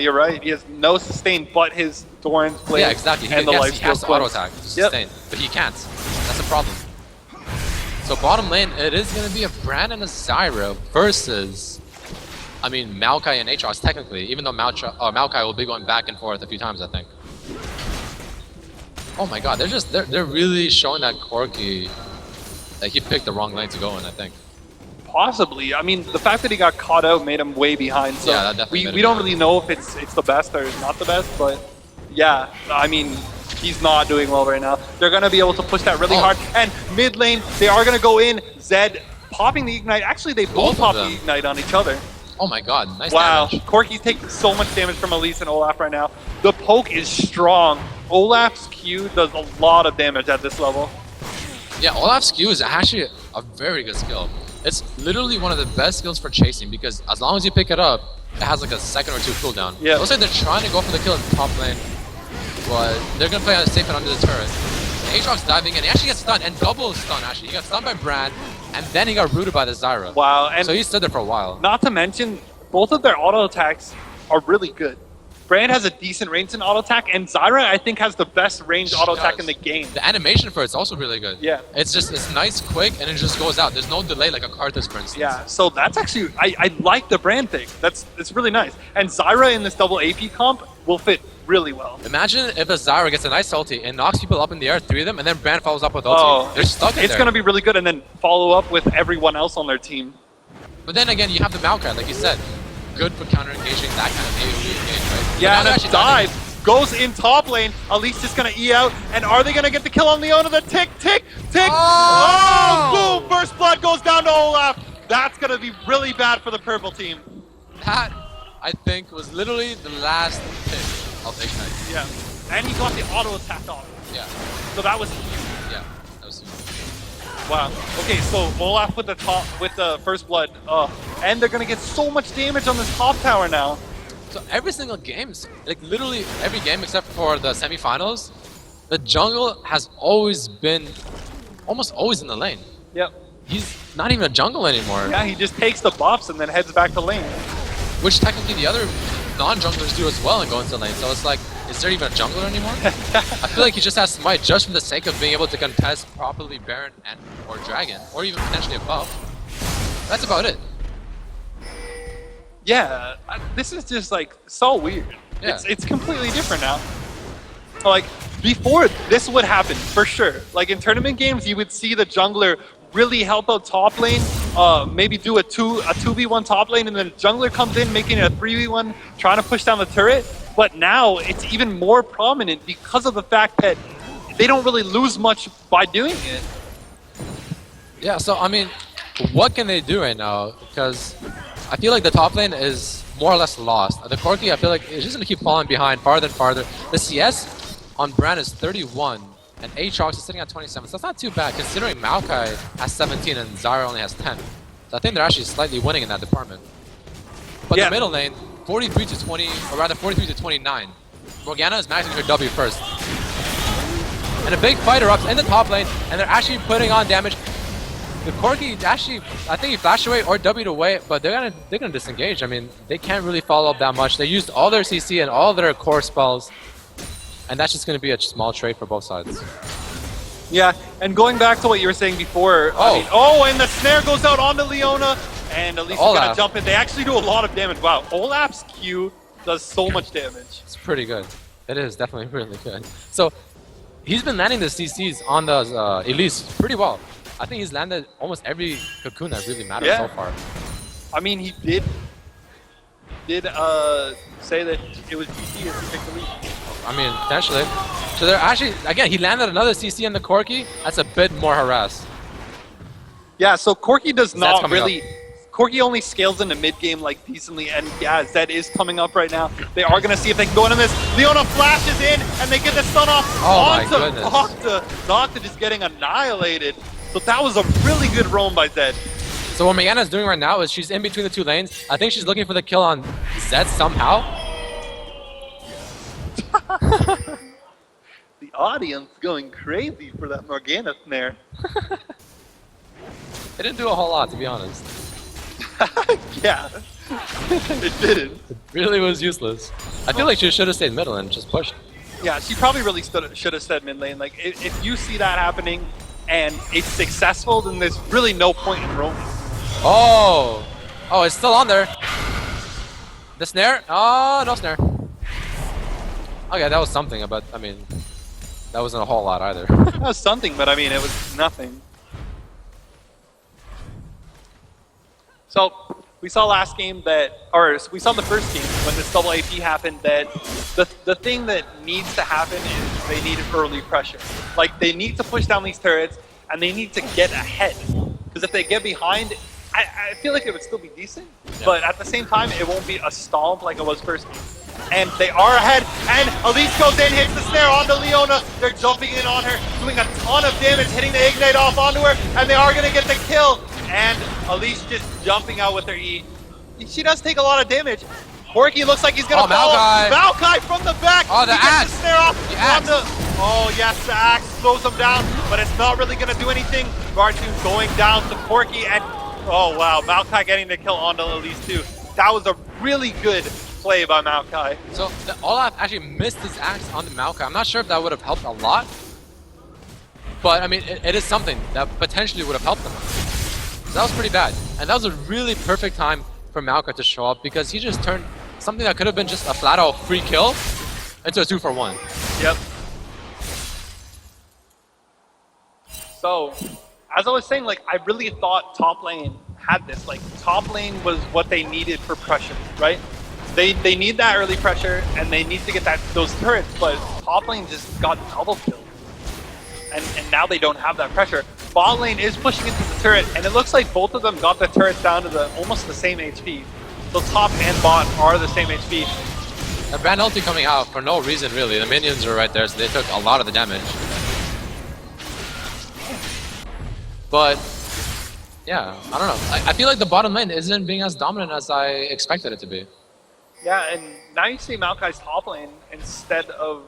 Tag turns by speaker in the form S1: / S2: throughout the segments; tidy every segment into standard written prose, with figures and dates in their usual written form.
S1: You're right. He has no sustain but his Doran's Blade.
S2: Yeah, exactly.
S1: And the
S2: He has
S1: lifesteal
S2: to auto
S1: Cleanse.
S2: attack to sustain, but he can't. That's the problem. So bottom lane, it is going to be a Brand and a Zyra versus, I mean, Maokai and Aatrox technically, even though Maokai will be going back and forth a few times, I think. Oh my god, they're really showing that Corki, like he picked the wrong lane to go in, I think.
S1: Possibly. I mean, the fact that he got caught out made him way behind. So
S2: yeah, that definitely
S1: we don't really know if it's the best or not the best, but yeah, I mean, he's not doing well right now. They're going to be able to push that really hard. And mid lane, they are going to go in. Zed popping the Ignite. Actually, they both pop the Ignite on each other.
S2: Oh my god, nice
S1: damage. Corki's taking so much damage from Elise and Olaf right now. The poke is strong. Olaf's Q does a lot of damage at this level.
S2: Yeah, Olaf's Q is actually a very good skill. It's literally one of the best skills for chasing because as long as you pick it up, it has like a second or two cooldown.
S1: Yeah.
S2: It looks like they're trying to go for the kill in the top lane, but they're going to play on safe and under the turret. Aatrox diving in, he actually gets stunned, and double stun actually. He got stunned by Brand, and then he got rooted by the Zyra.
S1: Wow. And
S2: so he stood there for a while.
S1: Not to mention, both of their auto attacks are really good. Brand has a decent range in auto attack, and Zyra, I think, has the best range auto attack in the game.
S2: The animation for it's also really good.
S1: Yeah.
S2: It's nice, quick, and it just goes out. There's no delay like a Karthus, for instance.
S1: Yeah, so that's actually, I like the Brand thing. It's really nice. And Zyra in this double AP comp will fit really well.
S2: Imagine if a Zyra gets a nice ulti and knocks people up in the air, 3 of them, and then Brand follows up with ulti.
S1: Oh,
S2: they're stuck in there.
S1: It's going to be really good, and then follow up with everyone else on their team.
S2: But then again, you have the Maokai, like you said. Good for counter-engaging that kind of AoE engage, right?
S1: Yeah, and that dive goes in top lane. Elise just going to E out. And are they going to get the kill on Leona? The tick, tick, tick. Oh, boom. First blood goes down to Olaf. That's going to be really bad for the purple team.
S2: That, I think, was literally the last pick of Ignite.
S1: Yeah. And he got the auto attack off.
S2: Yeah.
S1: So that was huge.
S2: Yeah, that was huge.
S1: Wow. Okay, so Olaf with the first blood, and they're gonna get so much damage on this top tower now.
S2: So every single game, like literally every game except for the semifinals, the jungle has always been almost always in the lane.
S1: Yep.
S2: He's not even a jungle anymore.
S1: Yeah, he just takes the buffs and then heads back to lane.
S2: Which technically the other non-junglers do as well and go into lane. So it's like, is there even a jungler anymore? I feel like he just has Smite just for the sake of being able to contest properly Baron and or Dragon, or even potentially a buff. That's about it.
S1: Yeah, this is just like so weird.
S2: Yeah.
S1: It's completely different now. Like before, this would happen for sure. Like in tournament games, you would see the jungler really help out top lane, maybe do a 2v1 top lane, and then the jungler comes in making it a 3v1, trying to push down the turret. But now it's even more prominent because of the fact that they don't really lose much by doing it.
S2: Yeah, so I mean, what can they do right now? Because I feel like the top lane is more or less lost. The Corki, I feel like, is just going to keep falling behind farther and farther. The CS on Brand is 31, and Aatrox is sitting at 27, so that's not too bad considering Maokai has 17 and Zyra only has 10. So I think they're actually slightly winning in that department. But the middle lane, 43 to 20, or rather 43 to 29. Morgana is maxing her W first. And a big fight erupts in the top lane, and they're actually putting on damage. The Corki actually, I think he flashed away or W'd away, but they're gonna disengage. I mean, they can't really follow up that much. They used all their CC and all their core spells, and that's just gonna be a small trade for both sides.
S1: Yeah, and going back to what you were saying before, and the snare goes out onto Leona, and at least he's gonna jump in. They actually do a lot of damage. Wow, Olaf's Q does so much damage.
S2: It's pretty good. It is definitely really good. So he's been landing the CCs on the Elise pretty well. I think he's landed almost every cocoon that really matters so far.
S1: I mean, he did say that it was GT as he picked the lead.
S2: I mean, potentially. So they're actually, again, he landed another CC in the Corki. That's a bit more harassed.
S1: Yeah, so Corki does not really... Corki only scales into mid-game like decently, and yeah, Zed is coming up right now. They are going to see if they can go into this. Leona flashes in, and they get the stun off onto Nocta. Nocta just getting annihilated. So that was a really good roam by Zed.
S2: So what Morgana is doing right now is she's in between the two lanes. I think she's looking for the kill on Zed somehow.
S1: The audience going crazy for that Morgana snare.
S2: It didn't do a whole lot, to be honest.
S1: Yeah. It didn't.
S2: Really was useless. I feel like she should have stayed middle and just pushed.
S1: Yeah, she probably really should have stayed mid lane. Like, if you see that happening and it's successful, then there's really no point in roaming.
S2: Oh! Oh, it's still on there. The snare? Oh, no snare. Okay, that was something, but I mean, that wasn't a whole lot either.
S1: That was something, but I mean, it was nothing. So, we saw last game that, or we saw the first game when this double AP happened, that the thing that needs to happen is they need early pressure. Like, they need to push down these turrets, and they need to get ahead. Because if they get behind, I feel like it would still be decent, but at the same time, it won't be a stomp like it was first game. And they are ahead, and Elise goes in, hits the snare onto Leona. They're jumping in on her, doing a ton of damage, hitting the Ignite off onto her, and they are going to get the kill. And Elise just jumping out with her E. She does take a lot of damage. Corki looks like he's going to fall. Maokai from the back.
S2: Oh, the axe.
S1: The snare off. Oh, yes, the axe slows him down, but it's not really going to do anything. Gartu going down to Corki, and oh, wow, Maokai getting the kill onto Elise too. That was a really good play by Maokai.
S2: So Olaf actually missed his axe on the Maokai. I'm not sure if that would have helped a lot, but I mean, it is something that potentially would have helped them. So that was pretty bad, and that was a really perfect time for Maokai to show up because he just turned something that could have been just a flat-out free kill into a 2-for-1.
S1: Yep. So, as I was saying, like, I really thought top lane had this. Like, top lane was what they needed for pressure, right? They need that early pressure, and they need to get those turrets, but top lane just got double killed. And now they don't have that pressure. Bot lane is pushing into the turret, and it looks like both of them got the turrets down to almost the same HP. So top and bot are the same HP.
S2: The Brand ulti coming out for no reason, really. The minions were right there, so they took a lot of the damage. But, yeah, I don't know. I feel like the bottom lane isn't being as dominant as I expected it to be.
S1: Yeah, and now you see Maokai's top lane instead of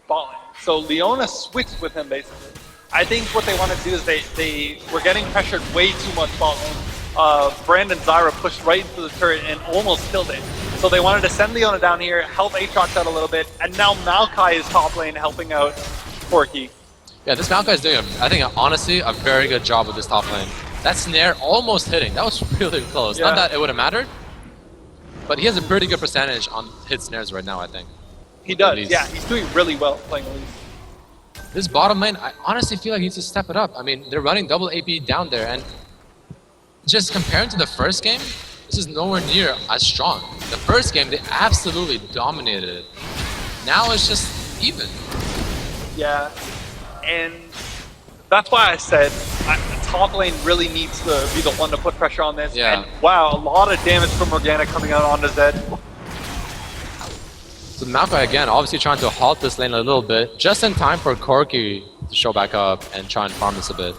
S1: bot lane. So Leona switched with him, basically. I think what they want to do is they were getting pressured way too much bot lane. Brand and Zyra pushed right into the turret and almost killed it. So they wanted to send Leona down here, help Aatrox out a little bit, and now Maokai is top lane helping out Corki.
S2: Yeah, this Maokai is doing, I think, honestly, a very good job with this top lane. That snare almost hitting. That was really close.
S1: Yeah.
S2: Not that it would have mattered, but he has a pretty good percentage on hit snares right now, I think.
S1: He does, yeah. He's doing really well playing Elise.
S2: This bottom lane, I honestly feel like he needs to step it up. I mean, they're running double AP down there, and just comparing to the first game, this is nowhere near as strong. The first game, they absolutely dominated it. Now it's just even.
S1: Yeah, and that's why I said the top lane really needs to be the one to put pressure on this.
S2: Yeah.
S1: And wow, a lot of damage from Morgana coming out onto Zed.
S2: So Maokai again, obviously trying to halt this lane a little bit, just in time for Corki to show back up and try and farm this a bit.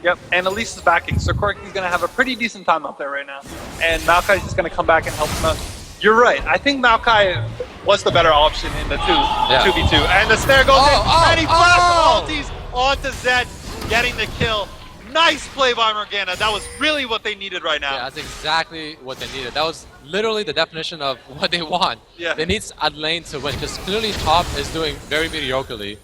S1: Yep, and Elise is backing, so Corki's going to have a pretty decent time up there right now. And Maokai's just going to come back and help him out. You're right, I think Maokai was the better option in the 2v2. And the snare goes in, and he blasts ultis onto Zed, getting the kill. Nice play by Morgana. That was really what they needed right now.
S2: Yeah, that's exactly what they needed. That was literally the definition of what they want.
S1: Yeah.
S2: They need a lane to win, because clearly top is doing very mediocrely,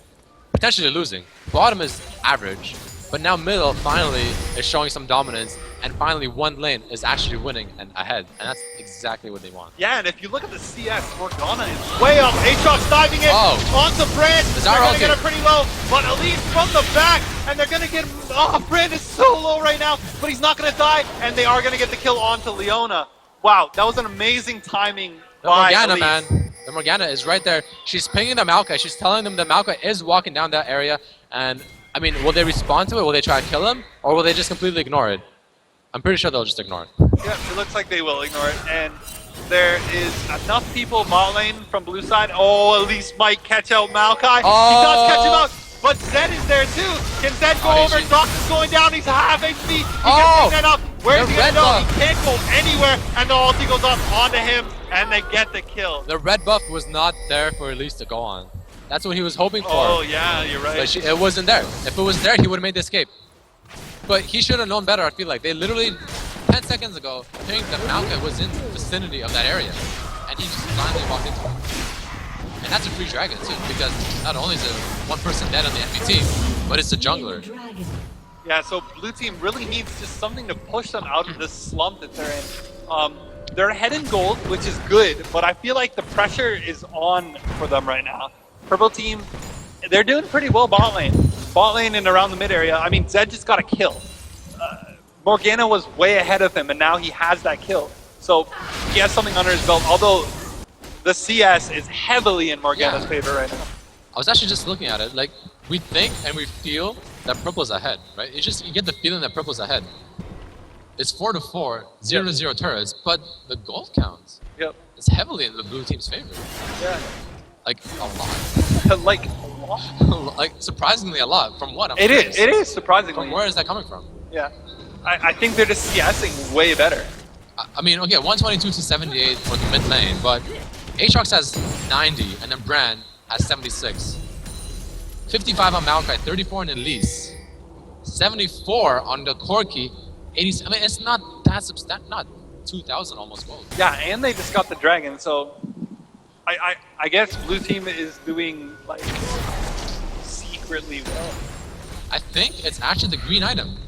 S2: potentially losing. Bottom is average, but now middle finally is showing some dominance, and finally one lane is actually winning and ahead, and that's exactly what they want.
S1: Yeah, and if you look at the CS, Morgana is way up. Aatrox diving in onto Brand. They're going to get her pretty low, but Elise from the back, and they're going to get him. Oh, Brand is so low right now, but he's not going to die, and they are going to get the kill onto Leona. Wow, that was an amazing timing by
S2: Morgana,
S1: Elise.
S2: man. The Morgana is right there. She's pinging the Maokai. She's telling them the Maokai is walking down that area, and I mean, will they respond to it? Will they try to kill him? Or will they just completely ignore it? I'm pretty sure they'll just ignore it.
S1: Yeah, it looks like they will ignore it. And there is enough people bot lane from blue side. Oh, Elise might catch out Maokai.
S2: Oh.
S1: He does catch him out, but Zed is there too. Can Zed go over? Doc is going down. He's half HP. He can pick that up. Where's he going to go? He can't go anywhere. And the ulti goes up onto him, and they get the kill.
S2: The red buff was not there for Elise to go on. That's what he was hoping for.
S1: Oh, yeah, you're right.
S2: But it wasn't there. If it was there, he would have made the escape. But he should have known better, I feel like. They literally 10 seconds ago, Pink, the Maokai was in the vicinity of that area, and he just blindly walked into it. And that's a free dragon too, because not only is it one person dead on the enemy team, but it's the jungler.
S1: Yeah, so blue team really needs just something to push them out of this slump that they're in. They're ahead in gold, which is good, but I feel like the pressure is on for them right now. Purple team, they're doing pretty well bot lane. Bot lane and around the mid area. I mean, Zed just got a kill. Morgana was way ahead of him, and now he has that kill. So he has something under his belt, although the CS is heavily in Morgana's favor right now.
S2: I was actually just looking at it, like, we think and we feel that Purple's ahead, right? You get the feeling that Purple's ahead. It's 4-4, 0-0 turrets, but the gold counts.
S1: Yep.
S2: It's heavily in the blue team's favor.
S1: Yeah.
S2: Like, a lot.
S1: Like, a lot?
S2: Like, surprisingly a lot. From what?
S1: It is, surprisingly.
S2: From where is that coming from?
S1: Yeah. I think they're just CSing way better.
S2: I mean, okay, 122 to 78 for the mid lane, but Aatrox has 90, and then Brand has 76. 55 on Maokai, 34 on Elise, 74 on the Corki, 80. I mean, it's not that substantial, not 2,000 almost gold.
S1: Yeah, and they just got the dragon, so I guess blue team is doing like secretly well.
S2: I think it's actually the green item.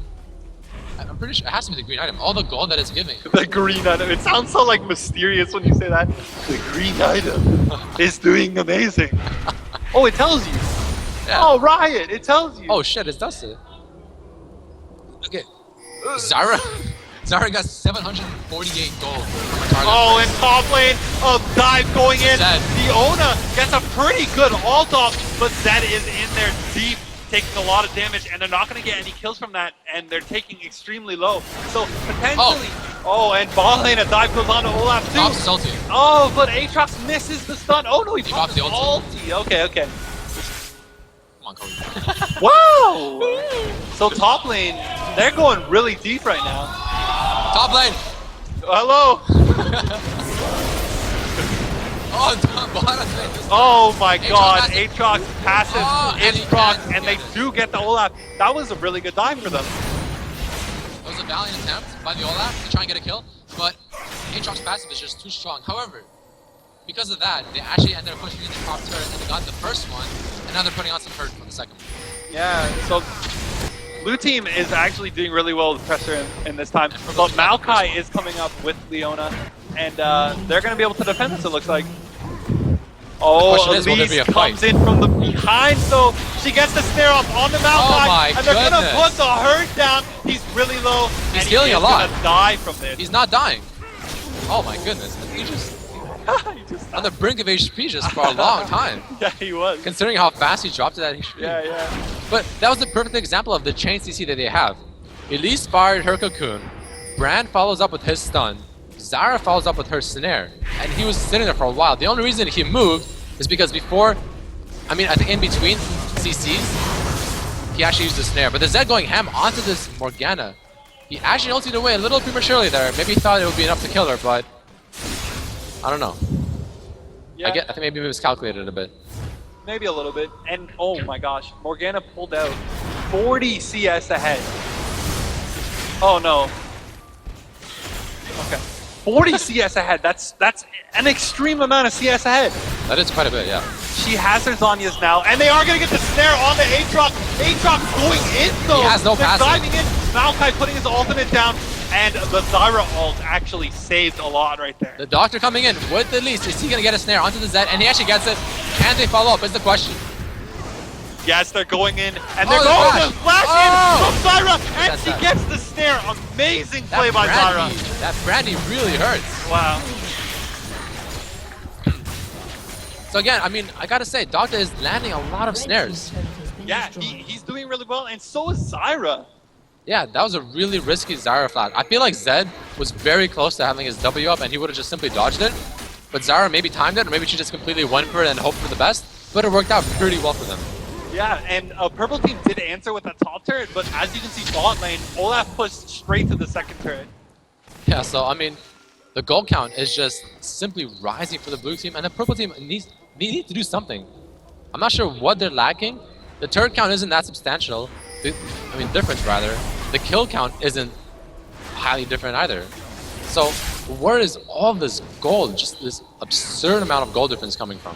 S2: I'm pretty sure it has to be the green item. All the gold that it's giving.
S1: The green item. It sounds so like mysterious when you say that. The green item is doing amazing. Oh, it tells you. Yeah. Oh, Riot, it tells you.
S2: Oh shit, it does it. Okay. Zara got 748 gold.
S1: Oh, and top lane, a dive going in.
S2: Zed.
S1: Fiona gets a pretty good ult off, but Zed is in there deep, taking a lot of damage, and they're not going to get any kills from that, and they're taking extremely low. So potentially, oh and bot lane, a dive goes on to Olaf too.
S2: Pops his ulti.
S1: Oh, but Aatrox misses the stun. Oh no, he popped
S2: the
S1: his
S2: ulti.
S1: Okay, okay.
S2: Come on, Cody.
S1: Wow! So top lane, they're going really deep right now.
S2: Top lane.
S1: Hello.
S2: Bottom lane.
S1: Oh my god, Aatrox passive
S2: and
S1: is proc, and they do get the Olaf. That was a really good dive for them.
S2: It was a valiant attempt by the Olaf to try and get a kill, but Aatrox passive is just too strong. However, because of that, they actually ended up pushing in the top turret and they got the first one, and now they're putting on some hurt for the second one.
S1: Yeah, so blue team is actually doing really well with pressure in this time. But Maokai is coming up with Leona, and they're going to be able to defend this, it looks like. Oh, Elise comes in from the behind, so she gets the snare up on the Maokai, and they're going to put the hurt down. He's really low,
S2: he's healing a lot.
S1: He's going to die from this.
S2: He's not dying. Oh my goodness, he just on the brink of HP just for a long time.
S1: Yeah, he was.
S2: Considering how fast he dropped to that HP.
S1: Yeah, yeah.
S2: But that was the perfect example of the chain CC that they have. Elise fired her cocoon, Brand follows up with his stun, Zara follows up with her snare, and he was sitting there for a while. The only reason he moved is because before, I think in between CCs, he actually used the snare. But the Zed going ham onto this Morgana, he actually ulted away a little prematurely there. Maybe he thought it would be enough to kill her, but I don't know.
S1: Yeah.
S2: I think maybe he miscalculated a bit.
S1: Maybe a little bit. And oh my gosh, Morgana pulled out 40 CS ahead. Oh no. Okay. 40 CS ahead. That's an extreme amount of CS ahead.
S2: That is quite a bit, yeah.
S1: She has her Zhonya's now, and they are going to get the snare on the Aatrox. Aatrox going in though.
S2: He has no passive.
S1: Diving in. Maokai putting his ultimate down, and the Zyra ult actually saved a lot right there.
S2: The Doctor coming in with the least. Is he going to get a snare onto the Zed? And he actually gets it. Can they follow up is the question.
S1: Yes, they're going in, and they're going to flash in from Zyra, and she gets the snare. Amazing play by Zyra.
S2: That Brandy really hurts.
S1: Wow.
S2: So again, I gotta say, Doctor is landing a lot of snares.
S1: Yeah, he's doing really well, and so is Zyra.
S2: Yeah, that was a really risky Zyra flag. I feel like Zed was very close to having his W up, and he would have just simply dodged it. But Zyra maybe timed it, or maybe she just completely went for it and hoped for the best. But it worked out pretty well for them.
S1: Yeah, and Purple Team did answer with that top turret, but as you can see, bot lane, Olaf pushed straight to the second turret.
S2: Yeah, so the goal count is just simply rising for the blue team, and the purple team needs to do something. I'm not sure what they're lacking. The turret count isn't that substantial. Difference rather. The kill count isn't highly different either. So where is all this gold, just this absurd amount of gold difference coming from?